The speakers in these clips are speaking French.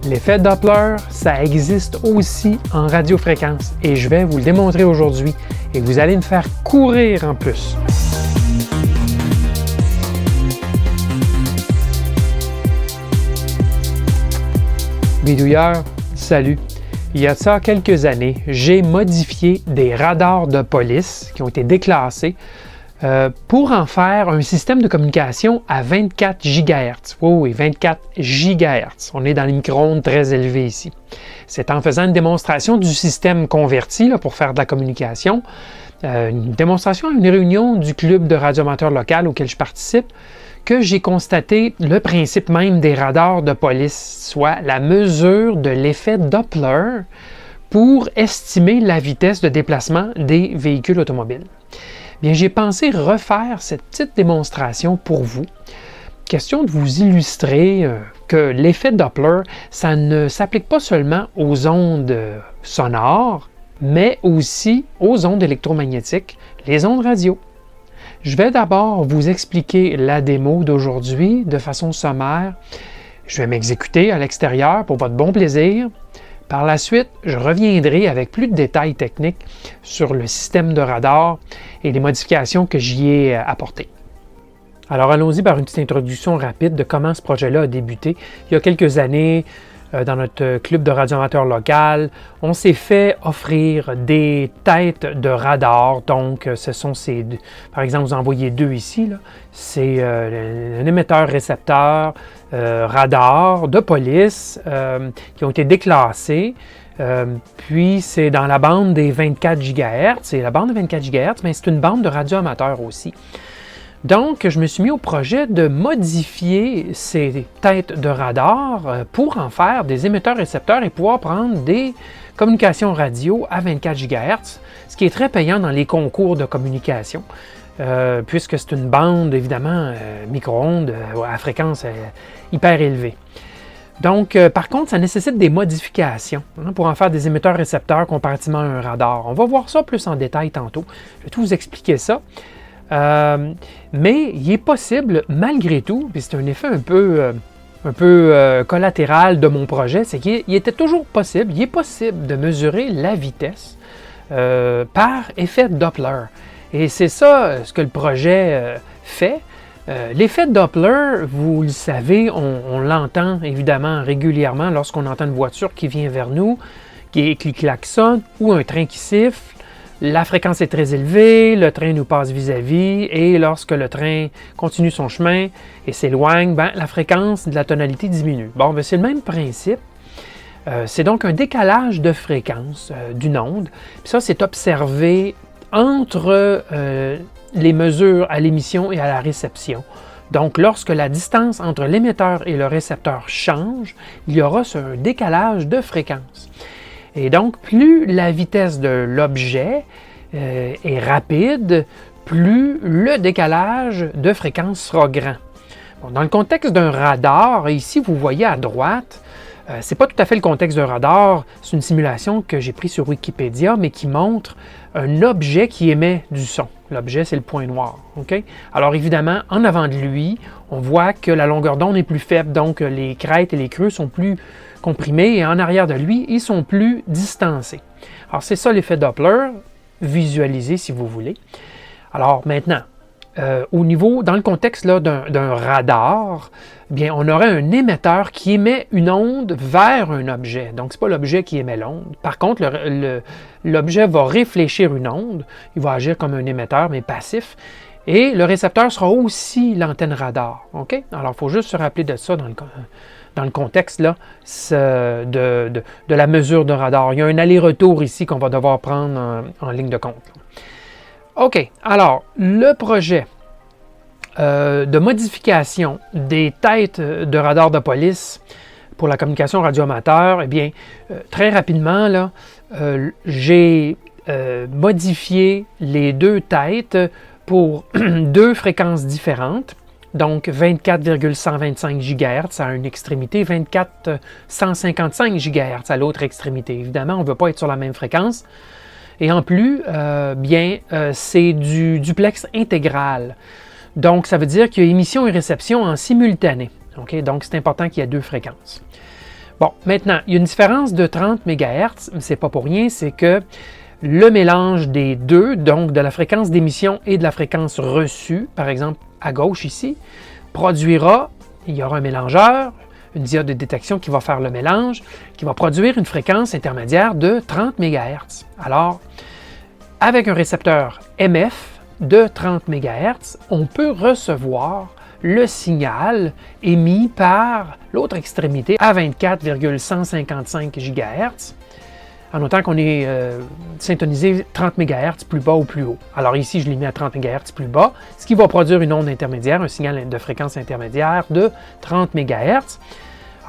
L'effet Doppler, ça existe aussi en radiofréquence et je vais vous le démontrer aujourd'hui et vous allez me faire courir en plus. Bidouilleur, salut! Il y a de ça quelques années, j'ai modifié des radars de police qui ont été déclassés pour en faire un système de communication à 24 GHz. Oui, 24 GHz. On est dans les micro-ondes très élevés ici. C'est en faisant une démonstration du système converti là, pour faire de la communication, une démonstration à une réunion du club de radioamateurs local auquel je participe, que j'ai constaté le principe même des radars de police, soit la mesure de l'effet Doppler pour estimer la vitesse de déplacement des véhicules automobiles. Bien, j'ai pensé refaire cette petite démonstration pour vous. Question de vous illustrer que l'effet Doppler, ça ne s'applique pas seulement aux ondes sonores, mais aussi aux ondes électromagnétiques, les ondes radio. Je vais d'abord vous expliquer la démo d'aujourd'hui de façon sommaire. Je vais m'exécuter à l'extérieur pour votre bon plaisir. Par la suite, je reviendrai avec plus de détails techniques sur le système de radar et les modifications que j'y ai apportées. Alors allons-y par une petite introduction rapide de comment ce projet-là a débuté. Il y a quelques années, dans notre club de radioamateurs local, on s'est fait offrir des têtes de radar. Donc, ce sont ces deux. Par exemple, vous en voyez deux ici. C'est un émetteur-récepteur radar de police qui ont été déclassés. Puis, c'est dans la bande des 24 GHz. Et la bande de 24 GHz, mais c'est une bande de radioamateurs aussi. Donc, je me suis mis au projet de modifier ces têtes de radar pour en faire des émetteurs-récepteurs et pouvoir prendre des communications radio à 24 GHz, ce qui est très payant dans les concours de communication, puisque c'est une bande, évidemment, micro-ondes à fréquence hyper élevée. Donc, par contre, ça nécessite des modifications pour en faire des émetteurs-récepteurs comparativement à un radar. On va voir ça plus en détail tantôt. Je vais tout vous expliquer ça. Mais il est possible, malgré tout, puis c'est un effet un peu collatéral de mon projet, c'est qu'il était toujours possible, il est possible de mesurer la vitesse par effet Doppler. Et c'est ça ce que le projet fait. L'effet Doppler, vous le savez, on l'entend évidemment régulièrement lorsqu'on entend une voiture qui vient vers nous, qui klaxonne, ou un train qui siffle. La fréquence est très élevée, le train nous passe vis-à-vis et lorsque le train continue son chemin et s'éloigne, la fréquence de la tonalité diminue. Bon, c'est le même principe. C'est donc un décalage de fréquence d'une onde. Puis ça, c'est observé entre les mesures à l'émission et à la réception. Donc, lorsque la distance entre l'émetteur et le récepteur change, il y aura un décalage de fréquence. Et donc, plus la vitesse de l'objet est rapide, plus le décalage de fréquence sera grand. Bon, dans le contexte d'un radar, ici, vous voyez à droite, ce n'est pas tout à fait le contexte d'un radar, c'est une simulation que j'ai prise sur Wikipédia, mais qui montre un objet qui émet du son. L'objet, c'est le point noir. Okay? Alors évidemment, en avant de lui, on voit que la longueur d'onde est plus faible, donc les crêtes et les creux sont plus comprimés et en arrière de lui, ils sont plus distancés. Alors c'est ça l'effet Doppler, visualisé si vous voulez. Alors maintenant, dans le contexte d'un radar, bien, on aurait un émetteur qui émet une onde vers un objet. Donc, ce n'est pas l'objet qui émet l'onde. Par contre, l'objet va réfléchir une onde. Il va agir comme un émetteur, mais passif. Et le récepteur sera aussi l'antenne radar. Okay? Alors, il faut juste se rappeler de ça dans le contexte là, de la mesure de radar. Il y a un aller-retour ici qu'on va devoir prendre en ligne de compte. OK. Alors, le projet de modification des têtes de radar de police pour la communication radioamateur, eh bien, très rapidement, là, j'ai modifié les deux têtes pour deux fréquences différentes. Donc 24,125 GHz à une extrémité, 24,155 GHz à l'autre extrémité. Évidemment, on ne veut pas être sur la même fréquence. Et en plus, c'est du duplex intégral. Donc, ça veut dire qu'il y a émission et réception en simultané. Okay? Donc, c'est important qu'il y ait deux fréquences. Bon, maintenant, il y a une différence de 30 MHz, mais c'est pas pour rien, c'est que le mélange des deux, donc de la fréquence d'émission et de la fréquence reçue, par exemple à gauche ici, produira, il y aura un mélangeur, une diode de détection qui va faire le mélange, qui va produire une fréquence intermédiaire de 30 MHz. Alors, avec un récepteur MF de 30 MHz, on peut recevoir le signal émis par l'autre extrémité à 24,155 GHz, en notant qu'on est syntonisé 30 MHz plus bas ou plus haut. Alors ici, je l'ai mis à 30 MHz plus bas, ce qui va produire une onde intermédiaire, un signal de fréquence intermédiaire de 30 MHz.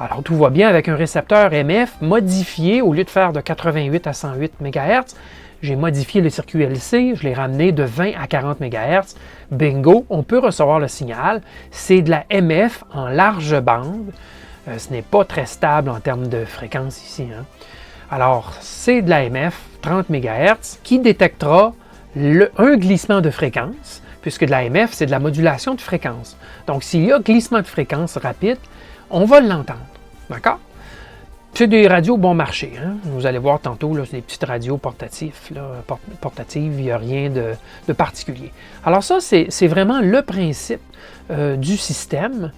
Alors tout va bien avec un récepteur MF modifié, au lieu de faire de 88 à 108 MHz, j'ai modifié le circuit LC, je l'ai ramené de 20 à 40 MHz. Bingo, on peut recevoir le signal. C'est de la MF en large bande. Ce n'est pas très stable en termes de fréquence ici, hein. Alors, c'est de la MF 30 MHz qui détectera un glissement de fréquence, puisque de la MF, c'est de la modulation de fréquence. Donc, s'il y a glissement de fréquence rapide, on va l'entendre. D'accord? C'est des radios bon marché, hein? Vous allez voir tantôt, c'est des petites radios portatives, il n'y a rien de particulier. Alors ça, c'est vraiment le principe du système.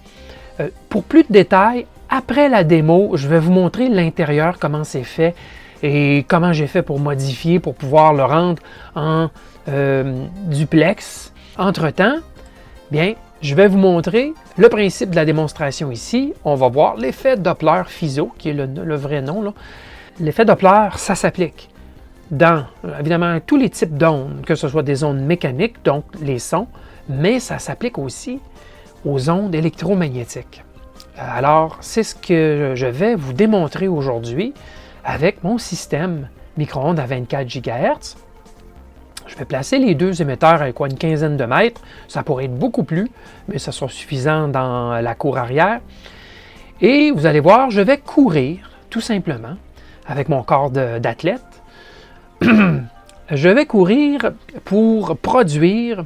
Pour plus de détails, après la démo, je vais vous montrer l'intérieur, comment c'est fait et comment j'ai fait pour modifier, pour pouvoir le rendre en duplex. Entre-temps, bien, je vais vous montrer le principe de la démonstration ici. On va voir l'effet Doppler FISO, qui est le vrai nom. L'effet Doppler, ça s'applique dans, évidemment, tous les types d'ondes, que ce soit des ondes mécaniques, donc les sons, mais ça s'applique aussi aux ondes électromagnétiques. Alors, c'est ce que je vais vous démontrer aujourd'hui avec mon système micro-ondes à 24 GHz. Je vais placer les deux émetteurs à une quinzaine de mètres. Ça pourrait être beaucoup plus, mais ça sera suffisant dans la cour arrière. Et vous allez voir, je vais courir, tout simplement, avec mon corps d'athlète. Je vais courir pour produire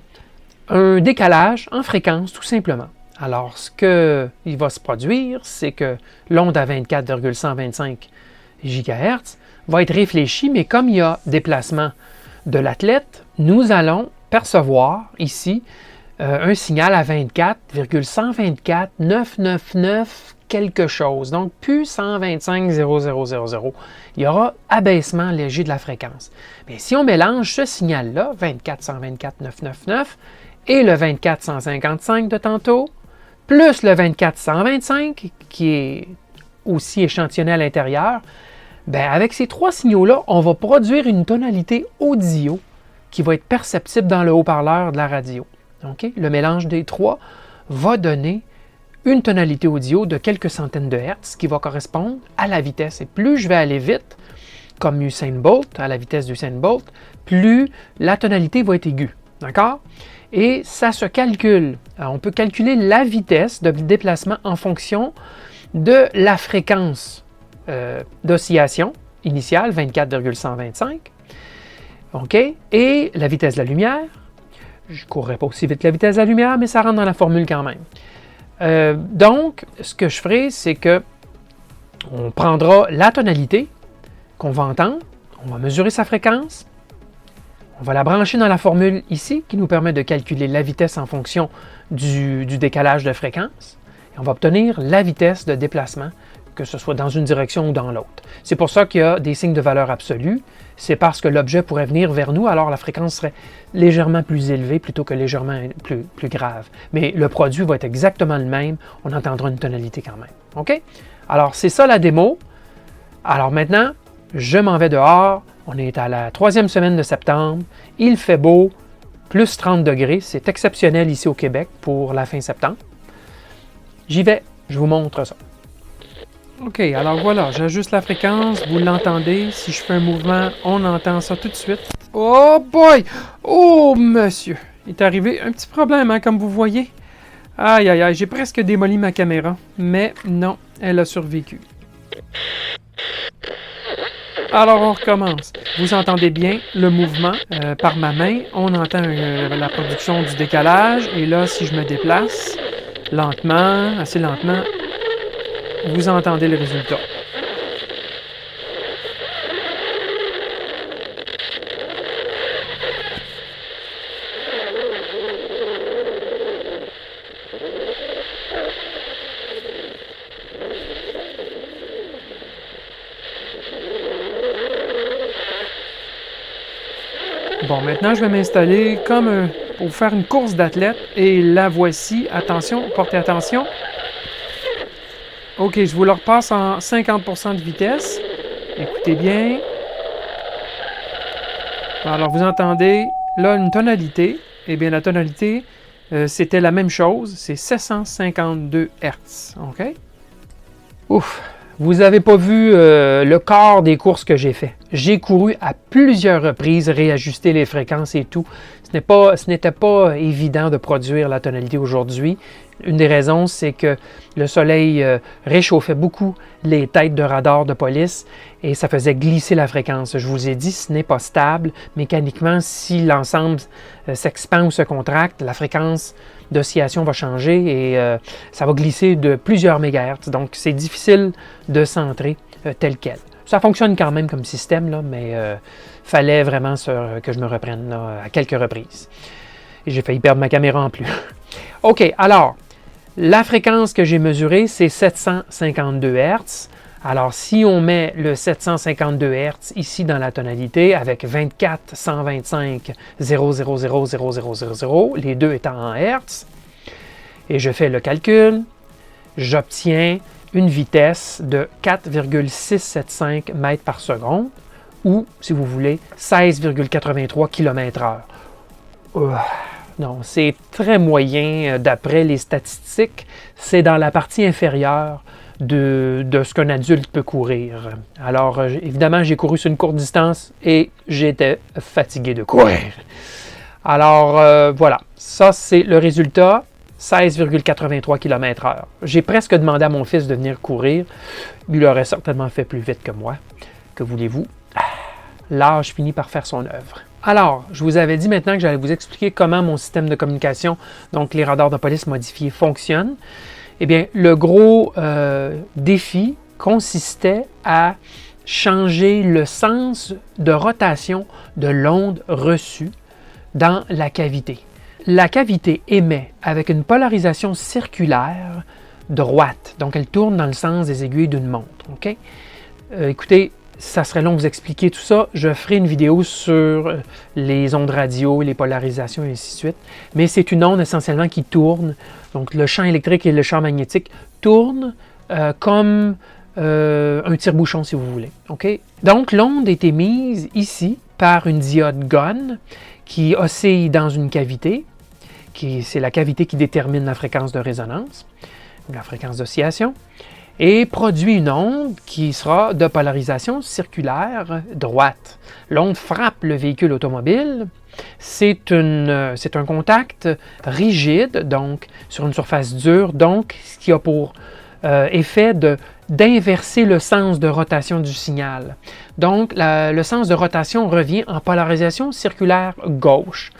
un décalage en fréquence, tout simplement. Alors, ce qu'il va se produire, c'est que l'onde à 24,125 GHz va être réfléchie, mais comme il y a déplacement de l'athlète, nous allons percevoir ici un signal à 24,124 999 quelque chose, donc plus 125 0000. Il y aura abaissement léger de la fréquence. Mais si on mélange ce signal-là, 24 124 999, et le 24 155 de tantôt, plus le 24 125, qui est aussi échantillonné à l'intérieur, bien, avec ces trois signaux-là, on va produire une tonalité audio qui va être perceptible dans le haut-parleur de la radio. Okay? Le mélange des trois va donner une tonalité audio de quelques centaines de hertz qui va correspondre à la vitesse. Et plus je vais aller vite, comme Usain Bolt, à la vitesse d'Usain Bolt, plus la tonalité va être aiguë. D'accord? Et ça se calcule. Alors, on peut calculer la vitesse de déplacement en fonction de la fréquence d'oscillation initiale, 24,125. OK? Et la vitesse de la lumière. Je ne courrai pas aussi vite que la vitesse de la lumière, mais ça rentre dans la formule quand même. Donc, ce que je ferai, c'est que on prendra la tonalité qu'on va entendre, on va mesurer sa fréquence, on va la brancher dans la formule ici, qui nous permet de calculer la vitesse en fonction du décalage de fréquence, et on va obtenir la vitesse de déplacement, que ce soit dans une direction ou dans l'autre. C'est pour ça qu'il y a des signes de valeur absolue. C'est parce que l'objet pourrait venir vers nous, alors la fréquence serait légèrement plus élevée plutôt que légèrement plus grave. Mais le produit va être exactement le même. On entendra une tonalité quand même. OK? Alors, c'est ça la démo. Alors maintenant, je m'en vais dehors. On est à la 3e semaine de septembre. Il fait beau, plus 30 degrés. C'est exceptionnel ici au Québec pour la fin septembre. J'y vais. Je vous montre ça. OK, alors voilà, j'ajuste la fréquence, vous l'entendez. Si je fais un mouvement, on entend ça tout de suite. Oh boy! Oh monsieur! Il est arrivé un petit problème, hein, comme vous voyez. Aïe aïe aïe, j'ai presque démoli ma caméra. Mais non, elle a survécu. Alors on recommence. Vous entendez bien le mouvement par ma main. On entend la production du décalage. Et là, si je me déplace lentement, assez lentement, vous entendez le résultat. Bon, maintenant, je vais m'installer comme pour faire une course d'athlète. Et la voici. Attention, portez attention. OK, je vous le repasse en 50% de vitesse. Écoutez bien. Alors, vous entendez là une tonalité. Eh bien, la tonalité, c'était la même chose. C'est 752 Hz. OK? Ouf! Vous n'avez pas vu le quart des courses que j'ai fait. J'ai couru à plusieurs reprises, réajuster les fréquences et tout. Ce n'était pas évident de produire la tonalité aujourd'hui. Une des raisons, c'est que le soleil réchauffait beaucoup les têtes de radar de police et ça faisait glisser la fréquence. Je vous ai dit, ce n'est pas stable. Mécaniquement, si l'ensemble s'expand ou se contracte, la fréquence d'oscillation va changer et ça va glisser de plusieurs mégahertz. Donc, c'est difficile de centrer tel quel. Ça fonctionne quand même comme système, là, mais fallait vraiment que je me reprenne là, à quelques reprises. Et j'ai failli perdre ma caméra en plus. OK, alors, la fréquence que j'ai mesurée, c'est 752 Hz. Alors, si on met le 752 Hz ici dans la tonalité avec 24 125 000, les deux étant en Hz, et je fais le calcul, j'obtiens une vitesse de 4,675 mètres par seconde ou, si vous voulez, 16,83 km/h. Non, c'est très moyen d'après les statistiques. C'est dans la partie inférieure de ce qu'un adulte peut courir. Alors, évidemment, j'ai couru sur une courte distance et j'étais fatigué de courir. Alors, voilà, ça c'est le résultat, 16,83 km/h. J'ai presque demandé à mon fils de venir courir. Il aurait certainement fait plus vite que moi. Que voulez-vous? L'âge finit par faire son œuvre. Alors, je vous avais dit maintenant que j'allais vous expliquer comment mon système de communication, donc les radars de police modifiés, fonctionne. Eh bien, le gros défi consistait à changer le sens de rotation de l'onde reçue dans la cavité. La cavité émet avec une polarisation circulaire droite, donc elle tourne dans le sens des aiguilles d'une montre. Okay? Écoutez, ça serait long de vous expliquer tout ça. Je ferai une vidéo sur les ondes radio, les polarisations et ainsi de suite. Mais c'est une onde essentiellement qui tourne. Donc le champ électrique et le champ magnétique tournent comme un tire-bouchon, si vous voulez. Okay? Donc l'onde est émise ici par une diode GON qui oscille dans une cavité. C'est la cavité qui détermine la fréquence de résonance, ou la fréquence d'oscillation, et produit une onde qui sera de polarisation circulaire droite. L'onde frappe le véhicule automobile. C'est un contact rigide, donc sur une surface dure, donc ce qui a pour effet d'inverser le sens de rotation du signal. Donc, le sens de rotation revient en polarisation circulaire gauche.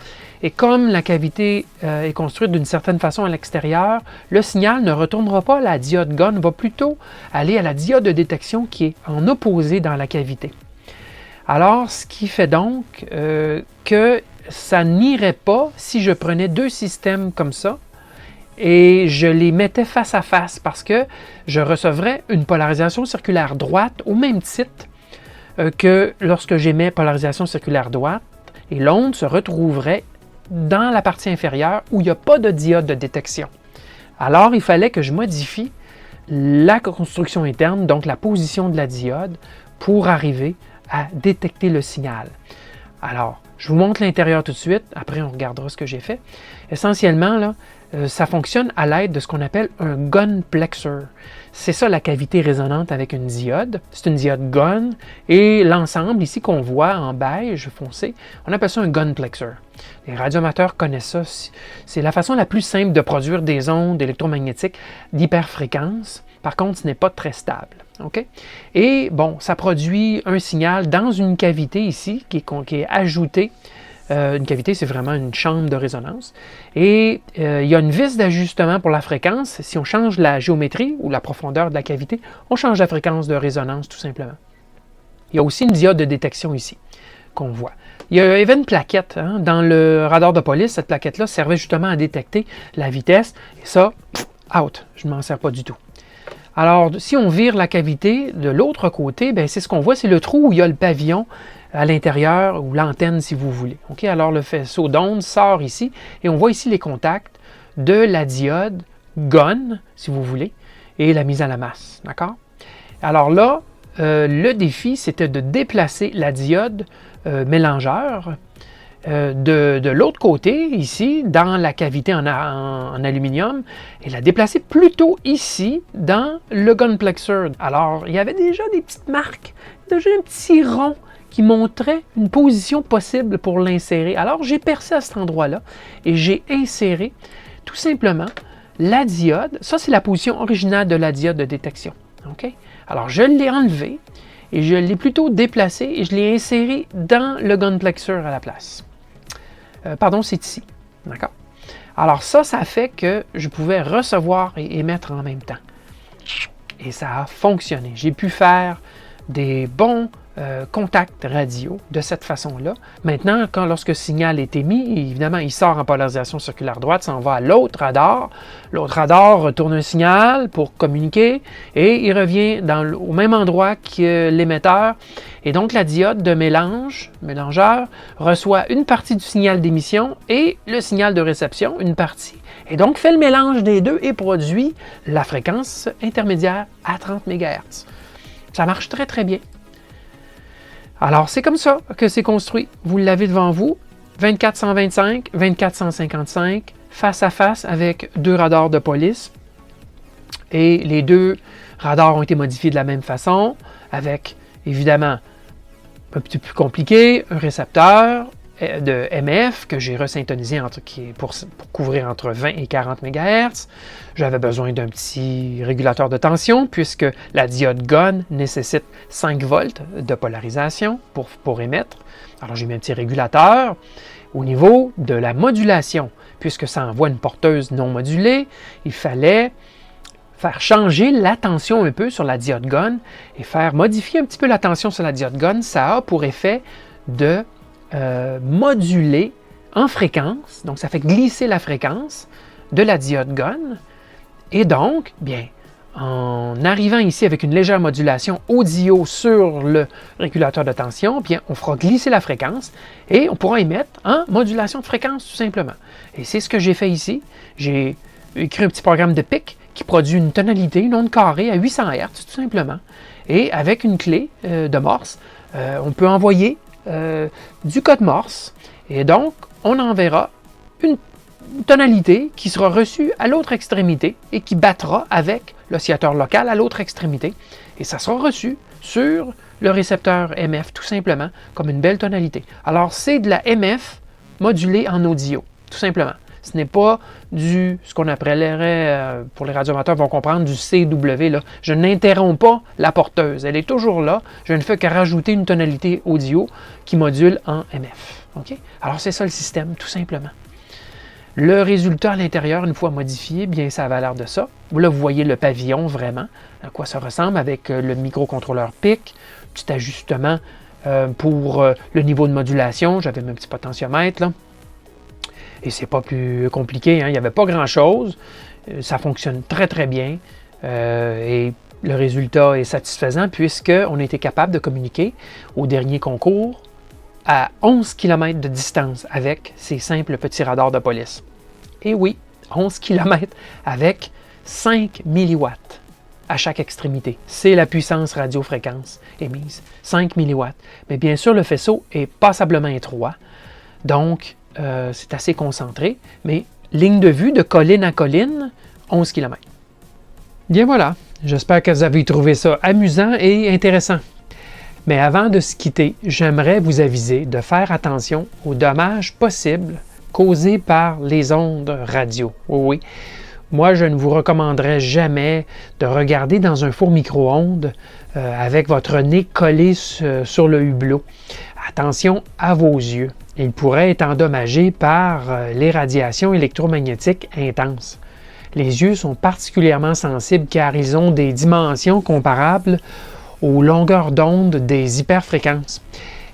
Et comme la cavité est construite d'une certaine façon à l'extérieur, le signal ne retournera pas à la diode GON, va plutôt aller à la diode de détection qui est en opposé dans la cavité. Alors, ce qui fait donc que ça n'irait pas si je prenais deux systèmes comme ça et je les mettais face à face parce que je recevrais une polarisation circulaire droite au même titre que lorsque j'émets polarisation circulaire droite et l'onde se retrouverait dans la partie inférieure où il n'y a pas de diode de détection. Alors, il fallait que je modifie la construction interne, donc la position de la diode, pour arriver à détecter le signal. Alors, je vous montre l'intérieur tout de suite, après on regardera ce que j'ai fait. Essentiellement, là, ça fonctionne à l'aide de ce qu'on appelle un gunplexer. C'est ça la cavité résonante avec une diode. C'est une diode GON et l'ensemble ici qu'on voit en beige foncé, on appelle ça un gunplexer. Les radioamateurs connaissent ça. C'est la façon la plus simple de produire des ondes électromagnétiques d'hyperfréquence. Par contre, ce n'est pas très stable. Okay? Et bon, ça produit un signal dans une cavité ici qui est ajoutée. Une cavité, c'est vraiment une chambre de résonance. Et il y a une vis d'ajustement pour la fréquence. Si on change la géométrie ou la profondeur de la cavité, on change la fréquence de résonance tout simplement. Il y a aussi une diode de détection ici qu'on voit. Il y avait une plaquette dans le radar de police. Cette plaquette-là servait justement à détecter la vitesse. Et ça, out, je ne m'en sers pas du tout. Alors, si on vire la cavité de l'autre côté, bien, c'est ce qu'on voit, c'est le trou où il y a le pavillon à l'intérieur, ou l'antenne si vous voulez. OK? Alors, le faisceau d'onde sort ici, et on voit ici les contacts de la diode GON, si vous voulez, et la mise à la masse. D'accord? Alors là, le défi, c'était de déplacer la diode mélangeur de l'autre côté, ici, dans la cavité en aluminium, et la déplacer plutôt ici, dans le gunplexer. Alors, il y avait déjà des petites marques, déjà un petit rond qui montrait une position possible pour l'insérer. Alors, j'ai percé à cet endroit-là, et j'ai inséré tout simplement la diode. Ça, c'est la position originale de la diode de détection. OK? Alors, je l'ai enlevé, et je l'ai plutôt déplacé, et je l'ai inséré dans le gunplexer à la place. Pardon, c'est ici. D'accord? Alors ça fait que je pouvais recevoir et émettre en même temps. Et ça a fonctionné. J'ai pu faire des bons contacts radio de cette façon-là. Maintenant, lorsque le signal est émis, évidemment, il sort en polarisation circulaire droite, ça en va à l'autre radar. L'autre radar retourne un signal pour communiquer et il revient au même endroit que l'émetteur. Et donc, la diode de mélangeur, reçoit une partie du signal d'émission et le signal de réception, une partie. Et donc, fait le mélange des deux et produit la fréquence intermédiaire à 30 MHz. Ça marche très, très bien. Alors, c'est comme ça que c'est construit. Vous l'avez devant vous, 24-125, 24-155, face à face avec deux radars de police. Et les deux radars ont été modifiés de la même façon, avec, évidemment, un petit peu plus compliqué, un récepteur de MF que j'ai resyntonisé pour couvrir entre 20 et 40 MHz. J'avais besoin d'un petit régulateur de tension puisque la diode GON nécessite 5 volts de polarisation pour émettre. Alors j'ai mis un petit régulateur. Au niveau de la modulation, puisque ça envoie une porteuse non modulée, il fallait faire changer la tension un peu sur la diode GON et faire modifier un petit peu la tension sur la diode GON. Ça a pour effet de moduler en fréquence, donc ça fait glisser la fréquence de la diode GON. Et donc, bien, en arrivant ici avec une légère modulation audio sur le régulateur de tension, bien, on fera glisser la fréquence et on pourra émettre en modulation de fréquence tout simplement. Et c'est ce que j'ai fait ici. J'ai écrit un petit programme de pic qui produit une tonalité, une onde carrée à 800 Hz tout simplement. Et avec une clé de Morse, on peut envoyer du code Morse et donc on enverra une tonalité qui sera reçue à l'autre extrémité et qui battra avec l'oscillateur local à l'autre extrémité et ça sera reçu sur le récepteur MF tout simplement comme une belle tonalité. Alors c'est de la MF modulée en audio tout simplement. Ce n'est pas ce qu'on appellerait, pour les radioamateurs vont comprendre, du CW. Là. Je n'interromps pas la porteuse. Elle est toujours là. Je ne fais que rajouter une tonalité audio qui module en MF. Okay? Alors, c'est ça le système, tout simplement. Le résultat à l'intérieur, une fois modifié, bien, ça avait l'air de ça. Là, vous voyez le pavillon vraiment, à quoi ça ressemble avec le microcontrôleur PIC, petit ajustement pour le niveau de modulation. J'avais mon petit potentiomètre, là. Et c'est pas plus compliqué, hein? Il n'y avait pas grand-chose. Ça fonctionne très, très bien. Et le résultat est satisfaisant puisqu'on a été capable de communiquer au dernier concours à 11 km de distance avec ces simples petits radars de police. Et oui, 11 km avec 5 milliwatts à chaque extrémité. C'est la puissance radiofréquence émise, 5 milliwatts. Mais bien sûr, le faisceau est passablement étroit. Donc, c'est assez concentré, mais ligne de vue de colline à colline, 11 km. Bien voilà, j'espère que vous avez trouvé ça amusant et intéressant. Mais avant de se quitter, j'aimerais vous aviser de faire attention aux dommages possibles causés par les ondes radio. Oui, moi je ne vous recommanderais jamais de regarder dans un four micro-ondes avec votre nez collé sur le hublot. Attention à vos yeux. Ils pourraient être endommagés par les radiations électromagnétiques intenses. Les yeux sont particulièrement sensibles car ils ont des dimensions comparables aux longueurs d'onde des hyperfréquences.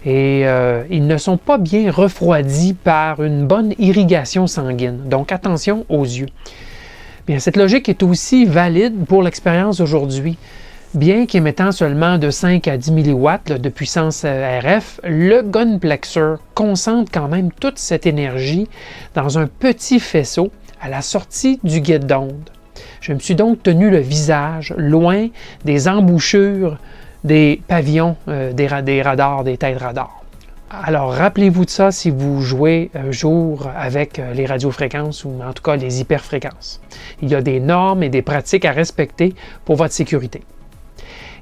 Et ils ne sont pas bien refroidis par une bonne irrigation sanguine. Donc attention aux yeux. Bien, cette logique est aussi valide pour l'expérience d'aujourd'hui. Bien qu'émettant seulement de 5 à 10 milliwatts de puissance RF, le Gunplexer concentre quand même toute cette énergie dans un petit faisceau à la sortie du guide d'onde. Je me suis donc tenu le visage loin des embouchures des pavillons des radars, des têtes radars. Alors, rappelez-vous de ça si vous jouez un jour avec les radiofréquences ou en tout cas les hyperfréquences. Il y a des normes et des pratiques à respecter pour votre sécurité.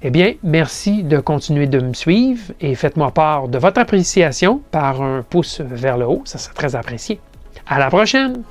Eh bien, merci de continuer de me suivre et faites-moi part de votre appréciation par un pouce vers le haut, ça serait très apprécié. À la prochaine!